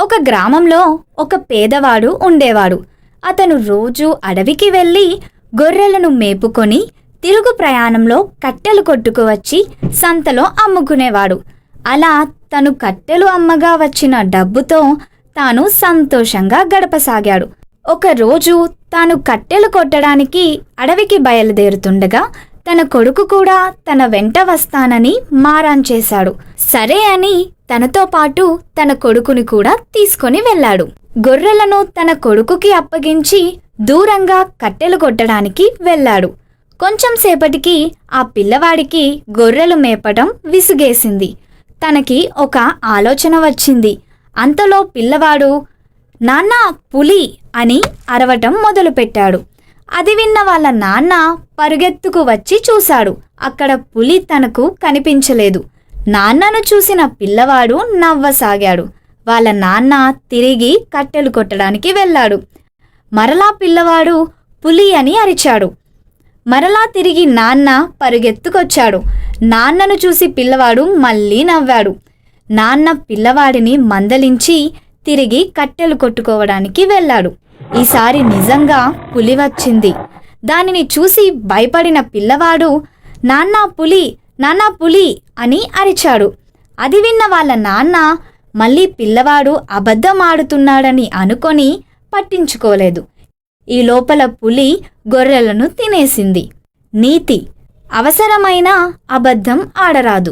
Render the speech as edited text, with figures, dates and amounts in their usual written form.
ఒక గ్రామంలో ఒక పేదవాడు ఉండేవాడు. అతను రోజు అడవికి వెళ్ళి గొర్రెలను మేపుకొని తిరుగు ప్రయాణంలో కట్టెలు కొట్టుకువచ్చి సంతలో అమ్ముకునేవాడు. అలా తను కట్టెలు అమ్మగా వచ్చిన డబ్బుతో తాను సంతోషంగా గడపసాగాడు. ఒకరోజు తాను కట్టెలు కొట్టడానికి అడవికి బయలుదేరుతుండగా తన కొడుకు కూడా తన వెంట వస్తానని మారాన్ చేశాడు. సరే అని తనతో పాటు తన కొడుకుని కూడా తీసుకొని వెళ్ళాడు. గొర్రెలను తన కొడుకుకి అప్పగించి దూరంగా కట్టెలు కొట్టడానికి వెళ్ళాడు. కొంచెం సేపటికి ఆ పిల్లవాడికి గొర్రెలు మేపడం విసుగేసింది. తనకి ఒక ఆలోచన వచ్చింది. అంతలో పిల్లవాడు నాన్నా పులి అని అరవటం మొదలుపెట్టాడు. అది విన్న వాళ్ళ నాన్న పరుగెత్తుకు వచ్చి చూశాడు. అక్కడ పులి తనకు కనిపించలేదు. నాన్నను చూసిన పిల్లవాడు నవ్వసాగాడు. వాళ్ళ నాన్న తిరిగి కట్టెలు కొట్టడానికి వెళ్ళాడు. మరలా పిల్లవాడు పులి అని అరిచాడు. మరలా తిరిగి నాన్న పరుగెత్తుకొచ్చాడు. నాన్నను చూసి పిల్లవాడు మళ్ళీ నవ్వాడు. నాన్న పిల్లవాడిని మందలించి తిరిగి కట్టెలు కొట్టుకోవడానికి వెళ్ళాడు. ఈసారి నిజంగా పులి వచ్చింది. దానిని చూసి భయపడిన పిల్లవాడు నాన్నా పులి, నాన్నా పులి అని అరిచాడు. అది విన్న వాళ్ళ నాన్న మళ్ళీ పిల్లవాడు అబద్ధం ఆడుతున్నాడని అనుకొని పట్టించుకోలేదు. ఈ లోపల పులి గొర్రెలను తినేసింది. నీతి: అవసరమైన అబద్ధం ఆడరాదు.